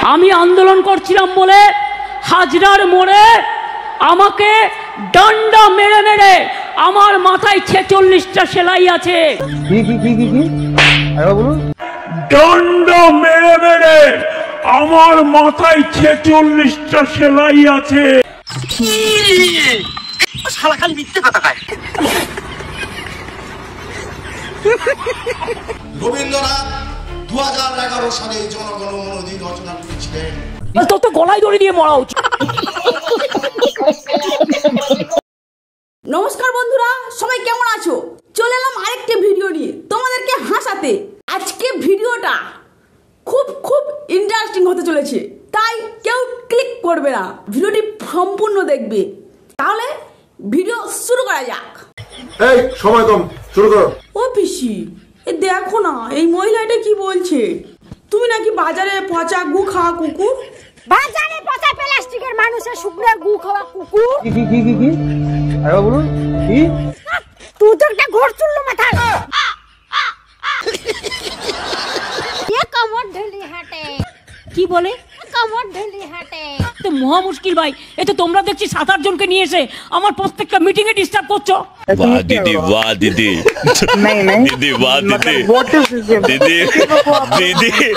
আমি আন্দোলন করছিলাম বলে হাজরার মোড়ে আমাকে ডান্ডা মেরে মেরে আমার মাথায় 46টা সেলাই আছে। ডান্ডা মেরে মেরে আমার মাথায় 46টা সেলাই আছে। শালা খালি মিথ্যে কথা কয়। রবীন্দ্রনাথ 2011 সালে জনগণ মন অধিকার রচনা করেছিলেন। তোর তো গলায় দড়ি দিয়ে মরা উচিত। নমস্কার বন্ধুরা, সবাই কেমন আছো? চলে এলাম আরেকটি ভিডিও নিয়ে তোমাদেরকে হাসাতে। আজকে ভিডিওটা খুব ইন্টারেস্টিং হতে চলেছে, তাই কেউ ক্লিক করবে না, ভিডিওটি সম্পূর্ণ দেখবে। তাহলে ভিডিও শুরু করা যাক। এই সময় কম, শুরু করো। ও পিসি, এ দেখো না এই মহিলাটা কি বলছে। তুমি নাকি বাজারে পচা গু খাওয়া কুকুর। বাজারে পচা প্লাস্টিকের মানুষের শুকনো গু খাওয়া কুকুর। কি আরে বলুন কি? তুই তো একটা ঘোর চুল্লু মাথায়। এ কমর ঢেলি হাঁটে। কি বলে? কমর ঢেলি হাঁটে। তো মহা মুশকিল ভাই, এ তো তোমরা দেখছি 7-8 জনকে নিয়ে এসে আমার প্রত্যেকটা মিটিং এ ডিস্টার্ব করছো। वाह दीदी वाह दीदी दीदी वाह दीदी दीदी दीदी।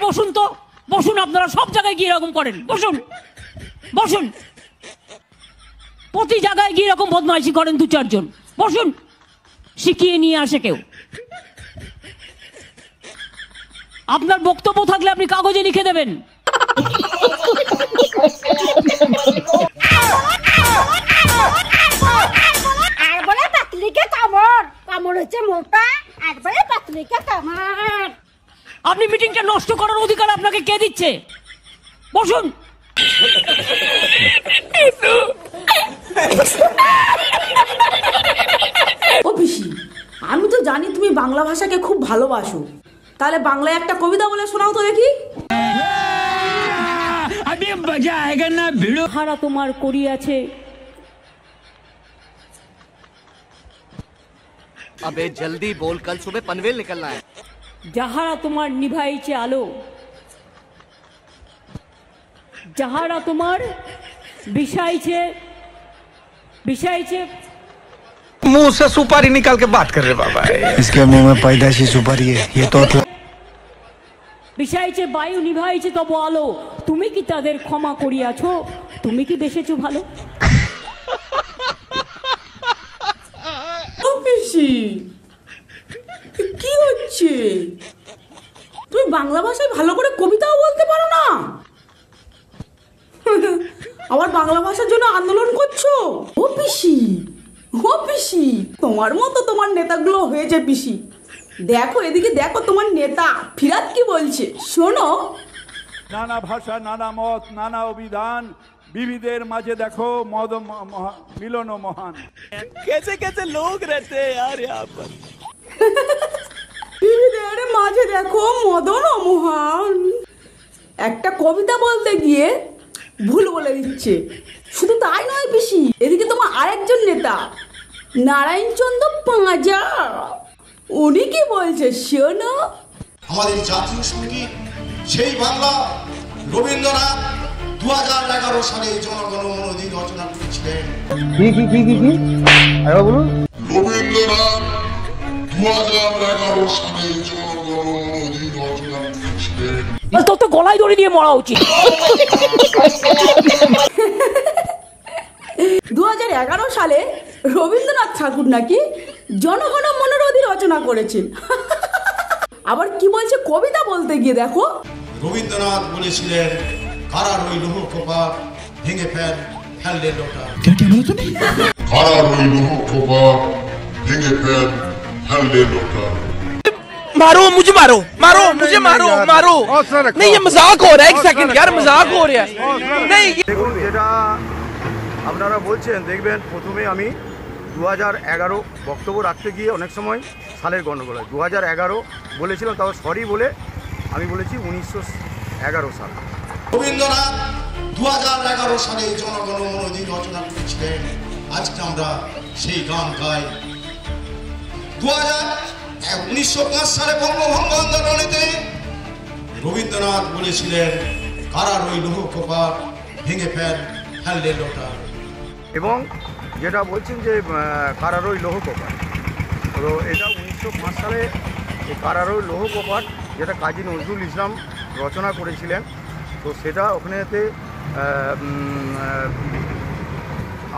বসুন তো, বসুন। আপনারা সব জায়গায় গিয়ে এরকম করেন। বসুন বসুন, প্রতি জায়গায় গিয়ে এরকম বদমাইশি করেন 2-4 জন। বসুন, শিখিয়ে নিয়ে আসে কেউ। আপনার বক্তব্য থাকলে আপনি কাগজে লিখে দেবেন। আর বলে পাতলিকে কামড়, কামড় হচ্ছে মোটা, আর বলে পাতলিকে কামড়। আপনি মিটিংটা নষ্ট করার অধিকার আপনাকে কে দিচ্ছে? বসুন। ও পিসি, আমি তো জানি তুমি বাংলা ভাষাকে খুব ভালোবাসো, তাহলে বাংলায় একটা কবিতা বলে শোনাও তো দেখি। হারা তোমার করিয়াছে। अबे जल्दी बोल, कल सुबह पनवेल निकलना है। যাহারা তোমার নিভাইছে আলো, যাহারা তোমার বিষাইছে বিষাইছে। मुंह से सुपारी निकाल के बात कर रहे बाबा। इसके मुंह में पैदाशी सुपारी है, ये तो বিষাইছে বায়ু নিভাইছে তব আলো, তুমি কি তাদের ক্ষমা করিয়াছো? তুমি কি বেসেছো ভালো? ও পিসি, কি হচ্ছে? তুমি বাংলা ভাষায় ভালো করে কবিতাও বলতে পারো না, আবার বাংলা ভাষার জন্য আন্দোলন করছো? ও পিসি, ও পিসি, তোমার মতো তোমার নেতাগুলো হয়েছে পিসি। দেখো এদিকে, দেখো তোমার নেতা ফিরাত কি বলছে, শোনো। নানা ভাষা, নানা মত, নানা অভিধান, বিবিধের মাঝে দেখো মিলন মহান। कैसे कैसे लोग रहते हैं यार यहाँ पर। বিবিধের মাঝে দেখো মদন ও মহান। একটা কবিতা বলতে গিয়ে ভুল বলে দিচ্ছে। শুধু তাই নয় পিসি, এদিকে তোমার আরেকজন নেতা নারায়ণচন্দ্র পাঁজা, উনি কি বলছে শোনো। আমাদের জাতীয় সঙ্গীত সেই বাংলা রবীন্দ্রনাথ 2011 সালে জনগণ মন অধিকার রচনা করেছিলেন। কি আরে বলুন। রবীন্দ্রনাথ 2011 সালে জনগণ মন অধিকার রচনা করেছিলেন। তোর তো গলায় দড়ি দিয়ে মরা উচিত। 2011 সালে রবীন্দ্রনাথ ঠাকুর নাকি জনগণ মনের অধিকার রচনা করেছেন। আবার কি বলছে কবিতা বলতে গিয়ে দেখো। রবীন্দ্রনাথ বলেছিলেন, কারার ওই লৌহ কপাট ভেঙে ফেললে লোটা। কারার ওই লৌহ কপাট ভেঙে ফেললে লোটা। मारो मुझे, मारो मारो मुझे, मारो मारो। नहीं ये मजाक हो रहा है, एक सेकंड यार, मजाक हो रहा है। नहीं দেখুন, যেটা আপনারা বলছেন দেখবেন, প্রথমে আমি 2011 বক্তব্য রাখতে গিয়ে অনেক সময় সালের গণ্ডগোল হয়। 2011 বলেছিলাম, তাও সরি বলে আমি বলেছি 1911 সাল। রবীন্দ্রনাথ 2011 সালে জনগণ মন অধিকার রচনা করেছিলেন। আজকে আমরা সেই গান গাই। 1905 সালে বঙ্গভঙ্গ আন্দোলনেতে রবীন্দ্রনাথ বলেছিলেন, কারার ওই লৌহ কপাট ভেঙে ফেললে লোটা। এবং যেটা বলছেন যে কারারই লৌহ কপাট, তো এটা 1905 সালে এই কারারই লৌহ কপাট যেটা কাজী নজরুল ইসলাম রচনা করেছিলেন, তো সেটা ওখানেতে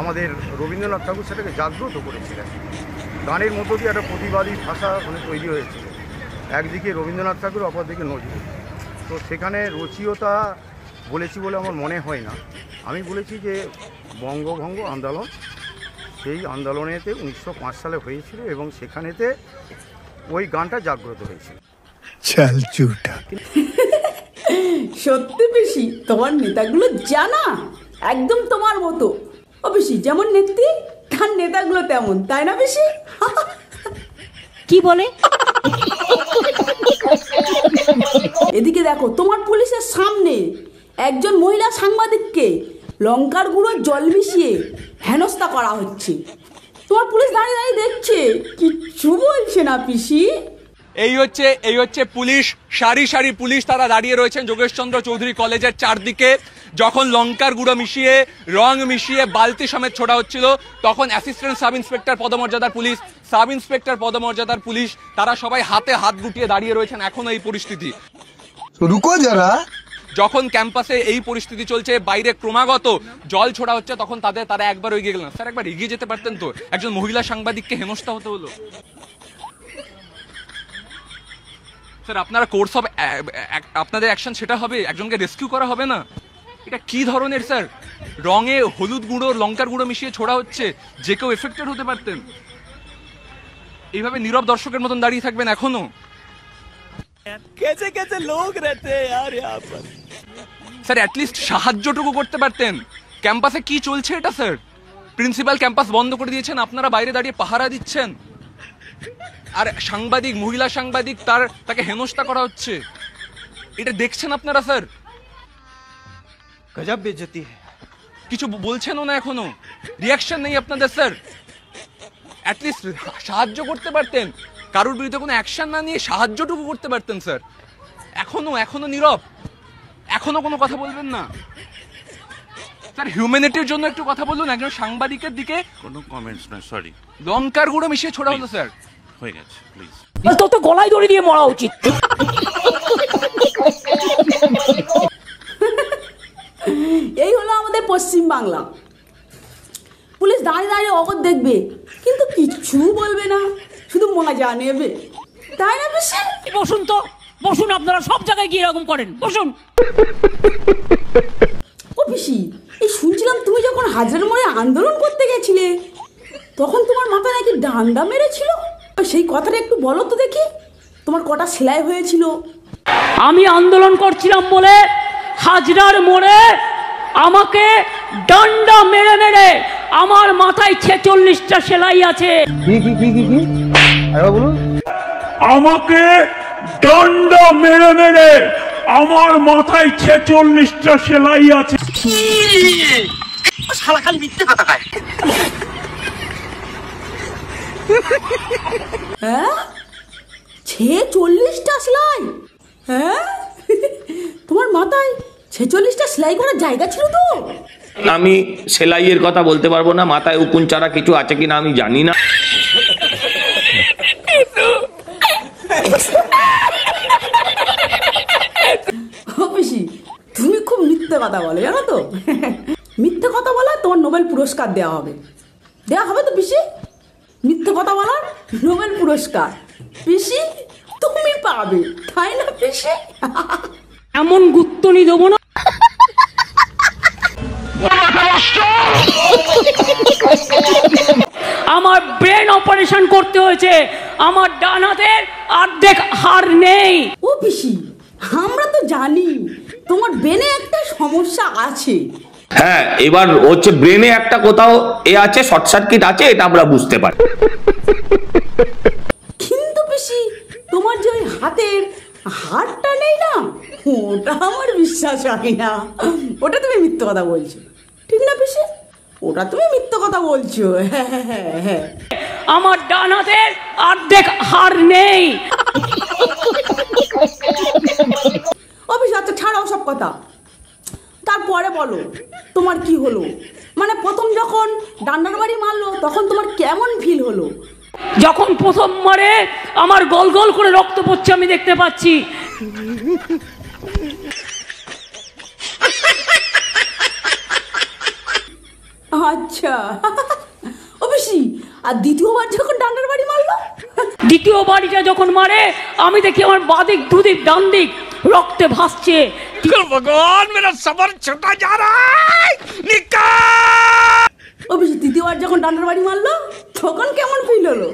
আমাদের রবীন্দ্রনাথ ঠাকুর সেটাকে জাগ্রত করেছিলেন। গানের মধ্য দিয়ে একটা প্রতিবাদী ভাষা ওখানে তৈরি হয়েছিল, একদিকে রবীন্দ্রনাথ ঠাকুর অপরদিকে নজরুল। তো সেখানে রচয়িতা বলেছি বলে আমার মনে হয় না, আমি বলেছি যে বঙ্গভঙ্গ আন্দোলন, সেই আন্দোলনেতে 1905 সালে হয়েছিল এবং সেখানেতে ওই গানটা জাগ্রত হয়েছিল। চল চুটা। সত্যি পিসি, তোমার নেতাগুলো জানা একদম তোমার মতো। ও পিসি যেমন নেত্রী, তার নেতাগুলো তেমন, তাই না পিসি? কি বলে? এদিকে দেখো, তোমার পুলিশের সামনে একজন মহিলা সাংবাদিককে লঙ্কার গুঁড়ো জল মিশিয়ে হেনস্থা করা হচ্ছে। তোমার পুলিশ দাঁড়িয়ে দাঁড়িয়ে দেখছে, কিচ্ছু বলছে না পিসি। এই হচ্ছে পুলিশ, সারি সারি পুলিশ তারা দাঁড়িয়ে রয়েছেন যোগেশচন্দ্র চৌধুরী কলেজের চারদিকে। যখন লঙ্কার গুঁড়ো মিশিয়ে রং মিশিয়ে বালতি সমেত ছোড়া হচ্ছিল, তখন অ্যাসিস্ট্যান্ট সাব ইন্সপেক্টর পদমর্যাদার পুলিশ, সাব ইন্সপেক্টর পদমর্যাদার পুলিশ, তারা সবাই হাতে হাত গুটিয়ে দাঁড়িয়ে রয়েছেন। এখনো এই পরিস্থিতি। রুকো যারা। যখন ক্যাম্পাসে এই পরিস্থিতি চলছে, বাইরে ক্রমাগত জল ছোড়া হচ্ছে, তখন তারা একবার এগিয়ে গেলেন। স্যার একবার এগিয়ে যেতে পারতেন তো, একজন মহিলা সাংবাদিককে হেনস্থা হতে হলো। স্যার আপনারা কোর্স অফ আপনাদের অ্যাকশন সেটা হবে, একজনকে রেস্কিউ করা হবে না? এটা কি ধরনের স্যার? রঙে হলুদ গুঁড়ো লঙ্কার গুঁড়ো মিশিয়ে ছোড়া হচ্ছে, যে কেউ এফেক্টেড হতে পারতেন। এইভাবে নীরব দর্শকের মতন দাঁড়িয়ে থাকবেন এখনো? कैसे कैसे लोग रहते हैं यार यहाँ पर। স্যার অ্যাটলিস্ট সাহায্যটুকু করতে পারতেন। ক্যাম্পাসে কি চলছে এটা স্যার? প্রিন্সিপাল ক্যাম্পাস বন্ধ করে দিয়েছেন, আপনারা বাইরে দাঁড়িয়ে পাহারা দিচ্ছেন, আর সাংবাদিক, মহিলা সাংবাদিক, তাকে হেনস্থা করা হচ্ছে। এটা দেখছেন আপনারা স্যার? गजब बेइज्जती है। কিছু বলছেনও না এখনো, রিয়াকশন নেই আপনাদের স্যার। অ্যাটলিস্ট সাহায্য করতে পারতেন, কারোর বিরুদ্ধে কোনো অ্যাকশন না নিয়ে সাহায্যটুকু করতে পারতেন স্যার। এখনো নীরব, এখনো কোনো কথা বলবেন না স্যার? হিউম্যানিটির জন্য একটু কথা বলুন। একজন সাংবাদিকের দিকে কোনো কমেন্টস না, সরি। লঙ্কার গুঁড়ো মিশিয়ে ছোড়া হলো স্যার। হয়ে গেছে, প্লিজ। তো গলায় দড়ি দিয়ে মরা উচিত। এই হলো আমাদের পশ্চিম বাংলা। পুলিশ দাঁড়িয়ে দাঁড়িয়ে অগর দেখবে, কিন্তু কিচ্ছু বলবে না, শুধু মজা নেবে, তাই না পিসি? বসুন তো, বসুন, আপনারা সব জায়গায় গিয়ে এরকম করেন, বসুন। ও পিসি, এই শুনছিলাম তুমি যখন হাজার মোড়ে আন্দোলন করতে গেছিলে, তখন তোমার মাথায় নাকি ডান্ডা মেরেছিল। সেই কথাটা একটু বলো তো দেখি, তোমার কটা সেলাই হয়েছিল? আমি আন্দোলন করছিলাম বলে হাজরার মোড়ে আমাকে ডান্ডা মেরে মেরে আমার মাথায় 46টা সেলাই আছে। আমাকে ডান্ডা মেরে মেরে আমার মাথায় 46টা সেলাই আছে। শালা খালি মিথ্যে কথা কয়। হ্যাঁ, 46টা সেলাই? হ্যাঁ, তোমার মাথায় 46টা সেলাই করার জায়গা ছিল তো? আমি সেলাইয়ের কথা বলতে পারবো না, মাথায় উকুন চারা কিছু আছে কিনা আমি জানি না। পিসি, তুমি খুব মিথ্যে কথা বলে, জানো তো? মিথ্যে কথা বলা তোমার নোবেল পুরস্কার দেওয়া হবে তো পিসি? মিথ্যে কথা বলার নোবেল পুরস্কার পিসি তুমি পাবে, তাই না পিসি? এমন গুত্তনি দেবো না। আমার ব্রেন অপারেশন করতে হয়েছে, আমার ডান হাতের অর্ধেক হাড় নেই। ও পিসি, আমরা তো জানি তোমার ব্রেনে একটা সমস্যা আছে। হ্যাঁ, এবার হচ্ছে ব্রেনে একটা কোথাও আছে, শর্ট সার্কিট আছে, এটা আমরা বুঝতে পারি। কিন্তু পিসি, তোমার যে ওই হাতের হাড়টা নেই না, ওটা আমার বিশ্বাস হয় না। ওটা তুমি মিথ্যে কথা বলছো, ঠিক না পিসি? ওটা তুমি মিথ্যে কথা বলছো। হ্যাঁ, আমার ডান হাতের অর্ধেক হাড় নেই। কথা। তারপরে বলো তোমার কি হলো, মানে প্রথম যখন ডান্ডার বাড়ি মারলো তখন তোমার কেমন ফিল হলো? যখন প্রথম মারে আমার গল গল করে রক্ত পড়ছে আমি দেখতে পাচ্ছি। আচ্ছা ও পিসি, আর দ্বিতীয়বার যখন ডান্ডার বাড়ি মারলো? দ্বিতীয় বাড়িটা যখন মারে আমি দেখি আমার বাদিক দুদিক ডান দিক রক্তে ভাসছে। ভগবান মেরা সবর ছোটা যা রহা হ্যায়, ও পিসি তৃতীয়বার যখন ডান্ডার বাড়ি মারলো তখন কেমন ফিল হলো?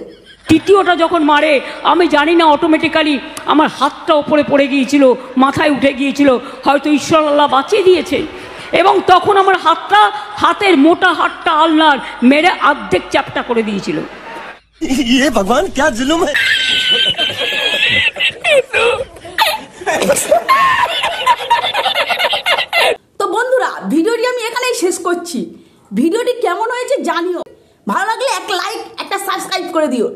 তৃতীয়টা যখন মারে আমি জানি না, অটোমেটিক্যালি আমার হাতটা ওপরে পড়ে গিয়েছিল, মাথায় উঠে গিয়েছিল, হয়তো ঈশ্বর আল্লাহ বাঁচিয়ে দিয়েছে। এবং তখন আমার হাতের মোটা হাতটা আল্লাহর মেরে অর্ধেক চ্যাপটা করে দিয়েছিল। ये भगवान क्या जुल्म है। তো বন্ধুরা ভিডিওটি আমি এখানেই শেষ করছি। ভিডিওটি কেমন হয়েছে জানিও, ভালো লাগলে একটা লাইক একটা সাবস্ক্রাইব করে দিও।